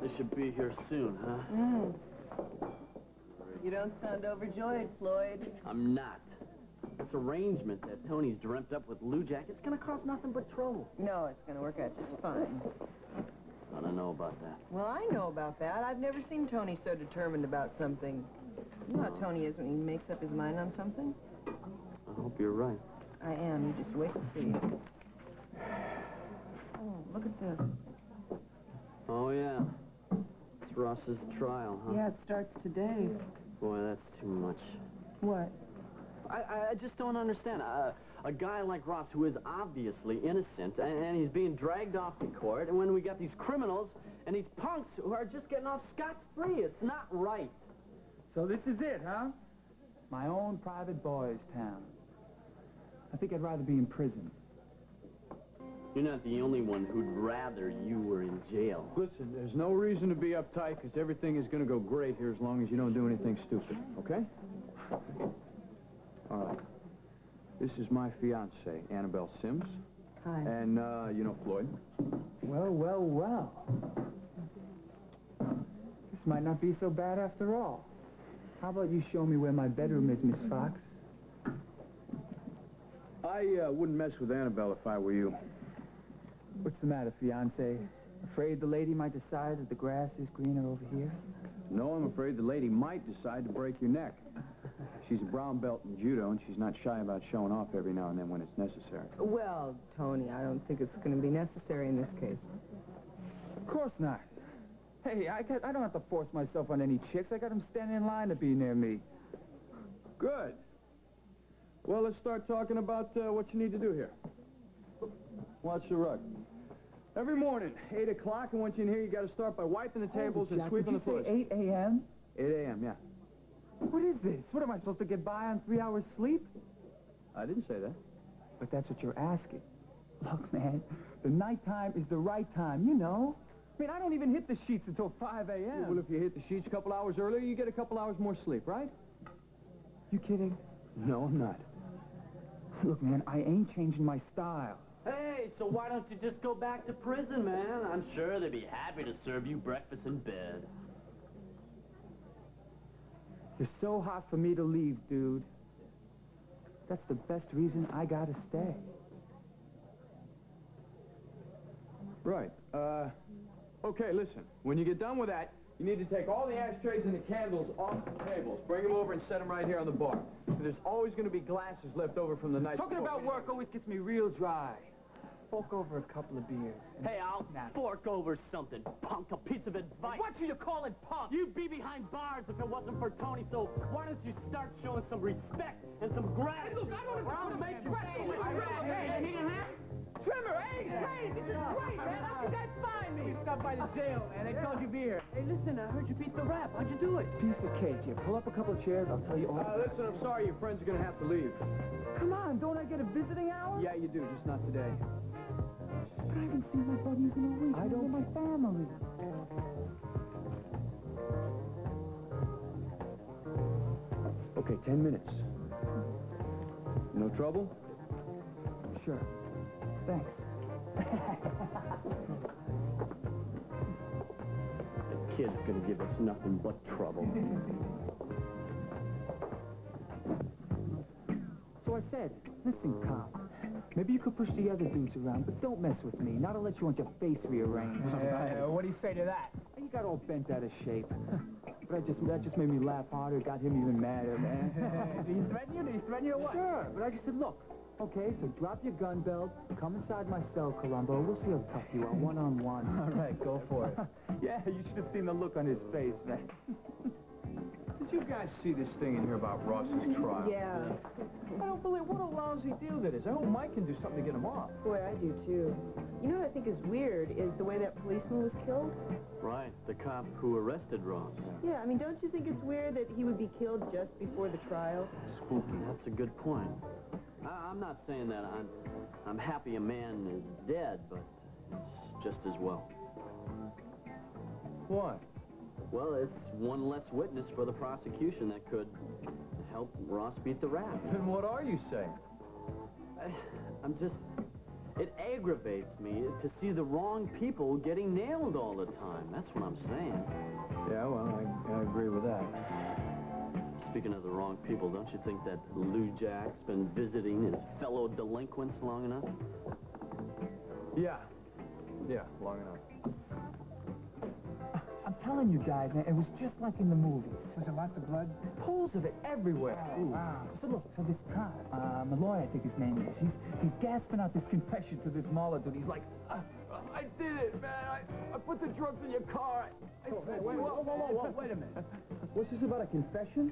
They should be here soon, huh? Mm. You don't sound overjoyed, Floyd. I'm not. This arrangement that Tony's dreamt up with Lujack, it's gonna cause nothing but trouble. No, it's gonna work out just fine. I don't know about that. Well, I know about that. I've never seen Tony so determined about something. You know how Tony is when he makes up his mind on something? I hope you're right. I am. You just wait and see. Oh, look at this. Oh, yeah. It's Ross's trial, huh? Yeah, it starts today. Boy, that's too much. What? I just don't understand. A guy like Ross, who is obviously innocent, and he's being dragged off to court, and when we got these criminals and these punks who are just getting off scot-free, it's not right. So this is it, huh? My own private boys' town. I think I'd rather be in prison. You're not the only one who'd rather you were in jail. Listen, there's no reason to be uptight, because everything is going to go great here as long as you don't do anything stupid, okay? All right. This is my fiancée, Annabelle Sims. Hi. And, you know Floyd. Well, well, well. This might not be so bad after all. How about you show me where my bedroom is, Miss Fox? I wouldn't mess with Annabelle if I were you. What's the matter, fiancé? Afraid the lady might decide that the grass is greener over here? No, I'm afraid the lady might decide to break your neck. She's a brown belt in judo, and she's not shy about showing off every now and then when it's necessary. Well, Tony, I don't think it's going to be necessary in this case. Of course not. Hey, I don't have to force myself on any chicks. I got them standing in line to be near me. Good. Well, let's start talking about what you need to do here. Watch the rug. Every morning, 8 o'clock, and once you're in here, you got to start by wiping the tables and sweeping the floors. Did you say 8 a.m.? 8 a.m., yeah. What is this? What am I supposed to get by on 3 hours sleep? I didn't say that. But that's what you're asking. Look, man, the nighttime is the right time, you know. I mean, I don't even hit the sheets until 5 a.m. Yeah, well, if you hit the sheets a couple hours earlier, you get a couple hours more sleep, right? You kidding? No, I'm not. Look, man, I ain't changing my style. Hey, so why don't you just go back to prison, man? I'm sure they'd be happy to serve you breakfast in bed. You're so hot for me to leave, dude. That's the best reason I gotta stay. Right. Okay, listen. When you get done with that, you need to take all the ashtrays and the candles off the tables. Bring them over and set them right here on the bar. And there's always going to be glasses left over from the night Talking before. about work always gets me real dry. Fork over a couple of beers. Hey, I'll fork over something, punk, a piece of advice. What you calling punk? You'd be behind bars if it wasn't for Tony, so why don't you start showing some respect and some gratitude? Look, I don't Or I'll make you feel it. Hey, need a hand? Trimmer, hey, this is great, man. How could that find me? You stopped by the jail, man. They told you be here. Hey, listen, I heard you beat the rap. How'd you do it? Piece of cake. Here, pull up a couple of chairs. I'll tell you all. Listen, I'm sorry your friends are going to have to leave. Come on, don't I get a visiting hour? Yeah, you do, just not today. But I haven't seen my buddies in a week. I don't. My family. Okay, 10 minutes. No trouble? Sure. Thanks. The kid's gonna give us nothing but trouble. So I said, listen, cop. Maybe you could push the other dudes around, but don't mess with me. Not unless you want your face rearranged. What do you say to that? You got all bent out of shape. But that just made me laugh harder. Got him even madder, man. Did he threaten you? Did he threaten you or what? Sure, but I just said, look. Okay, so drop your gun belt. Come inside my cell, Columbo. We'll see how tough you are, one-on-one. All right, go for it. Yeah, you should have seen the look on his face, man. Did you guys see this thing in here about Ross's trial? Yeah. I don't believe what a lousy deal that is. I hope Mike can do something to get him off. Boy, I do, too. You know what I think is weird is the way that policeman was killed? Right, the cop who arrested Ross. Yeah, I mean, don't you think it's weird that he would be killed just before the trial? Spooky, that's a good point. I'm not saying that I'm happy a man is dead, but it's just as well. Why? Well, it's one less witness for the prosecution that could help Ross beat the rap. Then what are you saying? I'm just... It aggravates me to see the wrong people getting nailed all the time. That's what I'm saying. Yeah, well, I agree with that. Speaking of the wrong people, don't you think that Lujack's been visiting his fellow delinquents long enough? Yeah. Yeah, long enough. I'm telling you guys, man, it was just like in the movies. Was there lots of blood? Pools of it everywhere. Oh, wow. So look, so this cop, Malloy, I think his name is, he's gasping out this confession to this Mahler dude. He's like, I did it, man. I put the drugs in your car. Wait a minute. What's this about a confession?